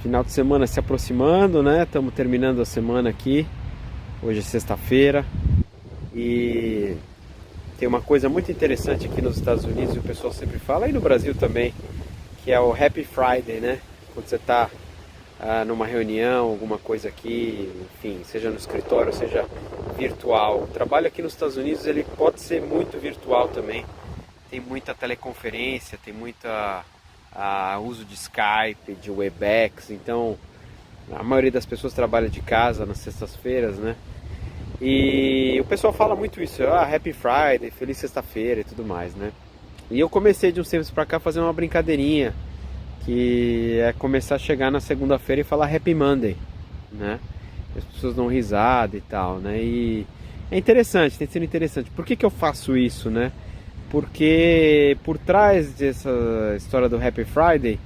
Final de semana se aproximando, né? Estamos terminando a semana aqui. Hoje é sexta-feira. E tem uma coisa muito interessante aqui nos Estados Unidos, e o pessoal sempre fala, e no Brasil também, que é o Happy Friday, né? Quando você está numa reunião, alguma coisa aqui, enfim, seja no escritório, seja virtual. O trabalho aqui nos Estados Unidos ele pode ser muito virtual também. Tem muita teleconferência, tem muita uso de Skype, de Webex, então a maioria das pessoas trabalha de casa nas sextas-feiras, né? E o pessoal fala muito isso, Happy Friday, Feliz Sexta-feira e tudo mais, né? E eu comecei de uns tempos pra cá a fazer uma brincadeirinha, que é começar a chegar na segunda-feira e falar Happy Monday, né? As pessoas dão risada e tal, né? E é interessante, tem sido interessante. Por que eu faço isso, né? Porque por trás dessa história do Happy Friday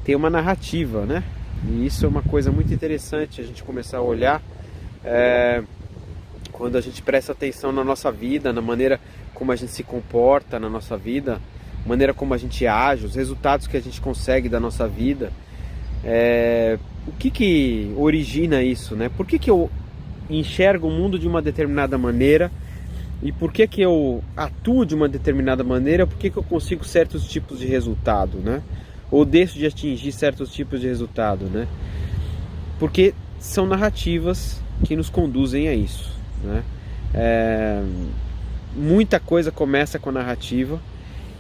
tem uma narrativa, né? E isso é uma coisa muito interessante a gente começar a olhar quando a gente presta atenção na nossa vida, na maneira como a gente se comporta na nossa vida, maneira como a gente age, os resultados que a gente consegue da nossa vida. O que origina isso, né? Por que eu enxergo o mundo de uma determinada maneira? E por que eu atuo de uma determinada maneira? Por que eu consigo certos tipos de resultado, né? Ou deixo de atingir certos tipos de resultado, né? Porque são narrativas que nos conduzem a isso, né? Muita coisa começa com a narrativa,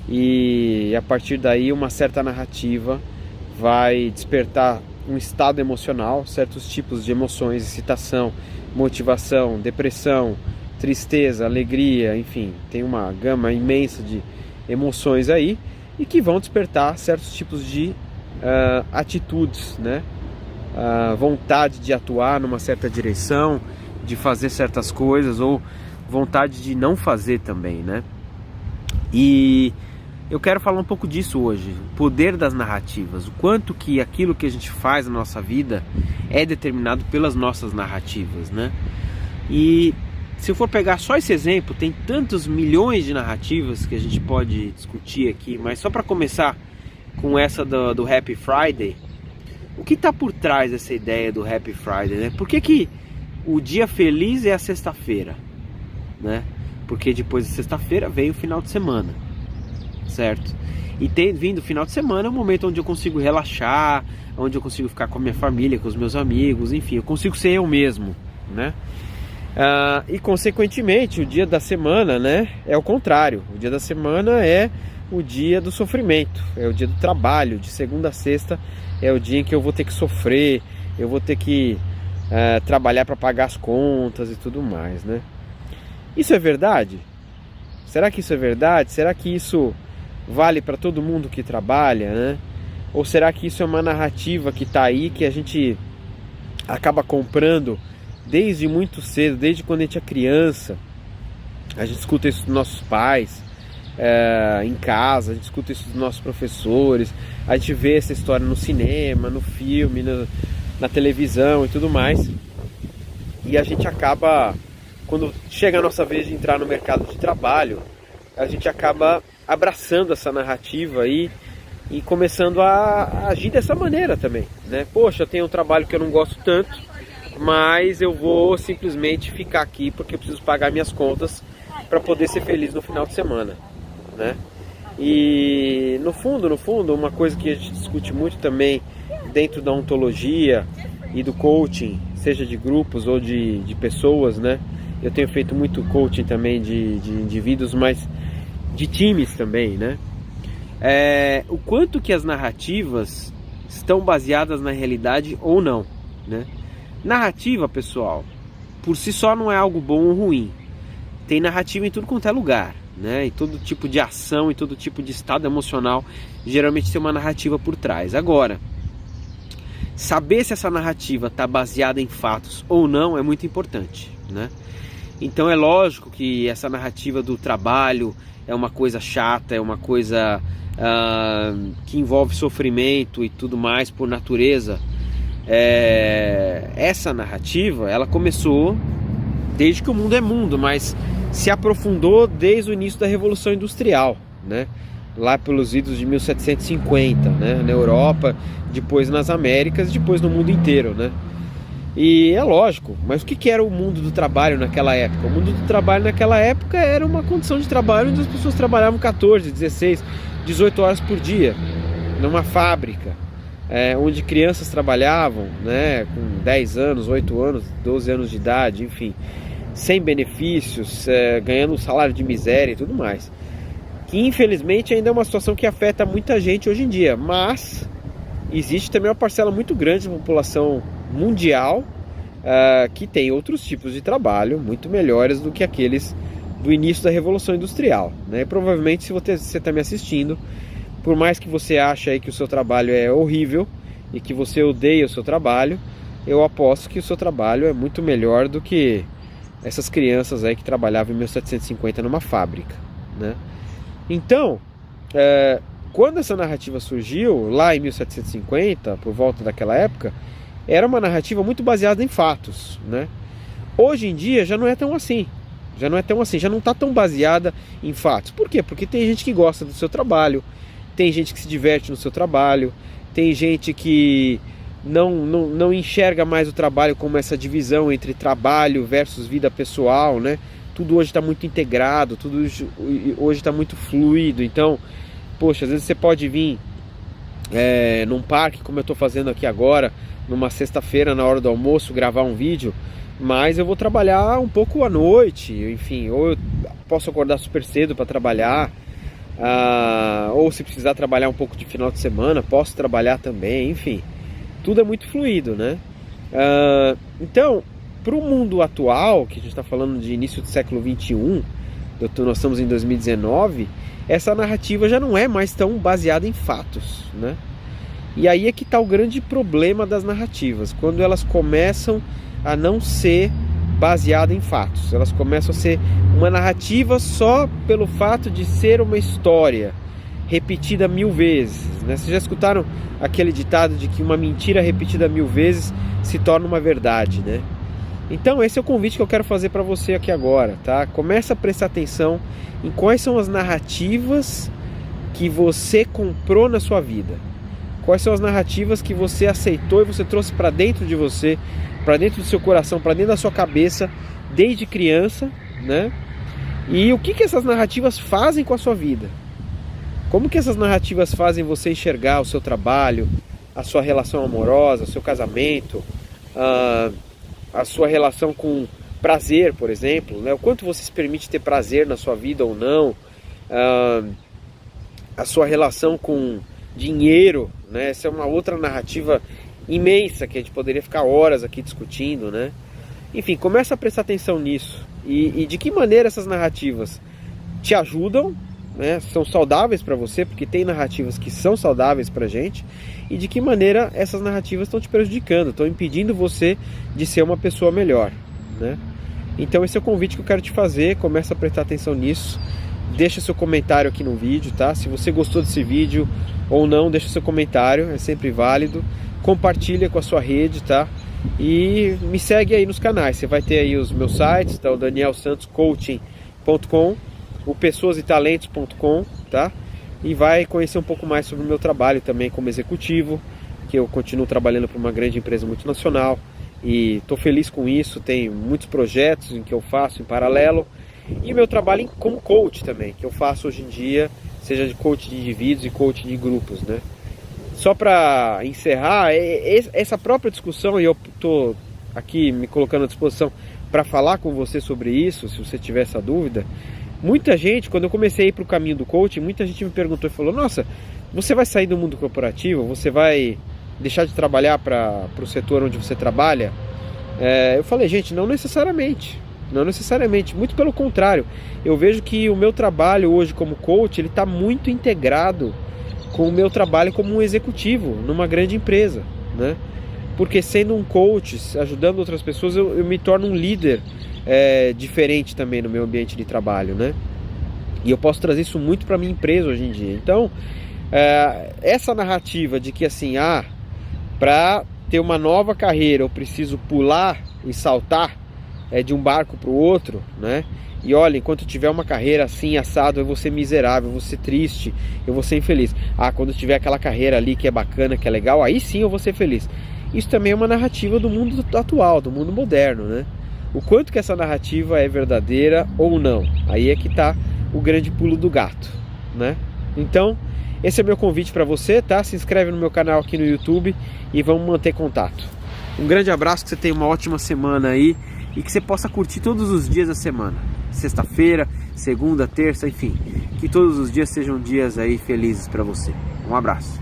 e a partir daí uma certa narrativa vai despertar um estado emocional, certos tipos de emoções, excitação, motivação, depressão, tristeza, alegria, enfim, tem uma gama imensa de emoções aí, e que vão despertar certos tipos de atitudes, né? Vontade de atuar numa certa direção, de fazer certas coisas, ou vontade de não fazer também, né? E eu quero falar um pouco disso hoje, o poder das narrativas, o quanto que aquilo que a gente faz na nossa vida é determinado pelas nossas narrativas, né? E se eu for pegar só esse exemplo, tem tantos milhões de narrativas que a gente pode discutir aqui, mas só para começar com essa do Happy Friday, o que está por trás dessa ideia do Happy Friday, né? Por que o dia feliz é a sexta-feira, né? Porque depois da sexta-feira vem o final de semana, certo? E vindo o final de semana é um momento onde eu consigo relaxar, onde eu consigo ficar com a minha família, com os meus amigos, enfim, eu consigo ser eu mesmo, né? E consequentemente o dia da semana, né, é o contrário. O dia da semana é o dia do sofrimento, é o dia do trabalho. De segunda a sexta é o dia em que eu vou ter que sofrer, eu vou ter que trabalhar para pagar as contas e tudo mais, né? Isso é verdade? Será que isso é verdade? Será que isso vale para todo mundo que trabalha, né? Ou será que isso é uma narrativa que está aí, que a gente acaba comprando desde muito cedo, desde quando a gente é criança? A gente escuta isso dos nossos pais, em casa, a gente escuta isso dos nossos professores, a gente vê essa história no cinema, no filme, na televisão e tudo mais. E a gente acaba, quando chega a nossa vez de entrar no mercado de trabalho, a gente acaba abraçando essa narrativa aí e começando a agir dessa maneira também, né? Poxa, eu tenho um trabalho que eu não gosto tanto, mas eu vou simplesmente ficar aqui porque eu preciso pagar minhas contas para poder ser feliz no final de semana, né? E no fundo, uma coisa que a gente discute muito também dentro da ontologia e do coaching, seja de grupos ou de pessoas, né? Eu tenho feito muito coaching também de indivíduos, mas de times também, né? O quanto que as narrativas estão baseadas na realidade ou não, né? Narrativa, pessoal, por si só não é algo bom ou ruim. Tem narrativa em tudo quanto é lugar, né? E todo tipo de ação e todo tipo de estado emocional geralmente tem uma narrativa por trás. Agora, saber se essa narrativa está baseada em fatos ou não é muito importante, né? Então é lógico que essa narrativa do trabalho é uma coisa chata, é uma coisa que envolve sofrimento e tudo mais por natureza. Essa narrativa, ela começou desde que o mundo é mundo, mas se aprofundou desde o início da Revolução Industrial, né? lá pelos idos de 1750, né? Na Europa, depois nas Américas, depois no mundo inteiro, né? E é lógico, mas o que era o mundo do trabalho naquela época? O mundo do trabalho naquela época era uma condição de trabalho onde as pessoas trabalhavam 14, 16, 18 horas por dia, numa fábrica, onde crianças trabalhavam, né, com 10 anos, 8 anos, 12 anos de idade, enfim, sem benefícios, ganhando um salário de miséria e tudo mais. Que infelizmente ainda é uma situação que afeta muita gente hoje em dia, mas existe também uma parcela muito grande da população mundial que tem outros tipos de trabalho muito melhores do que aqueles do início da Revolução Industrial, né? E provavelmente, se você está me assistindo, por mais que você ache aí que o seu trabalho é horrível e que você odeia o seu trabalho, eu aposto que o seu trabalho é muito melhor do que essas crianças aí que trabalhavam em 1750 numa fábrica, né? Então, quando essa narrativa surgiu, lá em 1750, por volta daquela época, era uma narrativa muito baseada em fatos, né? Hoje em dia já não é tão assim, já não está tão baseada em fatos. Por quê? Porque tem gente que gosta do seu trabalho, tem gente que se diverte no seu trabalho, tem gente que não enxerga mais o trabalho como essa divisão entre trabalho versus vida pessoal, né? Tudo hoje está muito integrado, tudo hoje está muito fluido. Então, poxa, às vezes você pode vir num parque, como eu estou fazendo aqui agora, numa sexta-feira, na hora do almoço, gravar um vídeo, mas eu vou trabalhar um pouco à noite, enfim, ou eu posso acordar super cedo para trabalhar, ou se precisar trabalhar um pouco de final de semana, posso trabalhar também, enfim, tudo é muito fluido, né? Então, para o mundo atual, que a gente está falando de início do século XXI, nós estamos em 2019, essa narrativa já não é mais tão baseada em fatos, né? E aí é que está o grande problema das narrativas, quando elas começam a não ser baseadas em fatos, elas começam a ser uma narrativa só pelo fato de ser uma história repetida 1000 vezes, né? Vocês já escutaram aquele ditado de que uma mentira repetida 1000 vezes se torna uma verdade, né? Então esse é o convite que eu quero fazer para você aqui agora, tá? Começa a prestar atenção em quais são as narrativas que você comprou na sua vida. Quais são as narrativas que você aceitou e você trouxe para dentro de você, para dentro do seu coração, para dentro da sua cabeça, desde criança, né? E o que essas narrativas fazem com a sua vida? Como que essas narrativas fazem você enxergar o seu trabalho, a sua relação amorosa, o seu casamento, a sua relação com prazer, por exemplo, né? O quanto você se permite ter prazer na sua vida ou não, a sua relação com dinheiro, né? Essa é uma outra narrativa imensa que a gente poderia ficar horas aqui discutindo, né? Enfim, começa a prestar atenção nisso e de que maneira essas narrativas te ajudam, né? São saudáveis para você, porque tem narrativas que são saudáveis para a gente, e de que maneira essas narrativas estão te prejudicando, estão impedindo você de ser uma pessoa melhor, né? Então esse é o convite que eu quero te fazer. Começa a prestar atenção nisso, deixa seu comentário aqui no vídeo, tá? Se você gostou desse vídeo ou não, deixa seu comentário, é sempre válido. Compartilha com a sua rede, tá? E me segue aí nos canais, você vai ter aí os meus sites, tá? O danielsantoscoaching.com, o pessoasetalentos.com, tá? E vai conhecer um pouco mais sobre o meu trabalho também como executivo, que eu continuo trabalhando para uma grande empresa multinacional e estou feliz com isso. Tem muitos projetos em que eu faço em paralelo, e meu trabalho como coach também, que eu faço hoje em dia, seja de coach de indivíduos e coach de grupos, né? Só para encerrar, essa própria discussão, e eu estou aqui me colocando à disposição para falar com você sobre isso, se você tiver essa dúvida. Muita gente, quando eu comecei a ir para o caminho do coaching, muita gente me perguntou e falou: nossa, você vai sair do mundo corporativo? Você vai deixar de trabalhar para o setor onde você trabalha? Eu falei, gente, não necessariamente. Não necessariamente, muito pelo contrário. Eu vejo que o meu trabalho hoje como coach, ele está muito integrado com o meu trabalho como um executivo numa grande empresa, né? Porque sendo um coach, ajudando outras pessoas, eu me torno um líder diferente também no meu ambiente de trabalho, né? E eu posso trazer isso muito para minha empresa hoje em dia. Então, essa narrativa de que assim, para ter uma nova carreira eu preciso pular e saltar de um barco para o outro, né? E olha, enquanto tiver uma carreira assim, assado, eu vou ser miserável, eu vou ser triste, eu vou ser infeliz. Ah, quando tiver aquela carreira ali que é bacana, que é legal, aí sim eu vou ser feliz. Isso também é uma narrativa do mundo atual, do mundo moderno, né? O quanto que essa narrativa é verdadeira ou não. Aí é que tá o grande pulo do gato, né? Então, esse é meu convite para você, tá? Se inscreve no meu canal aqui no YouTube e vamos manter contato. Um grande abraço, que você tenha uma ótima semana aí e que você possa curtir todos os dias da semana. Sexta-feira, segunda, terça, enfim. Que todos os dias sejam dias aí felizes para você. Um abraço.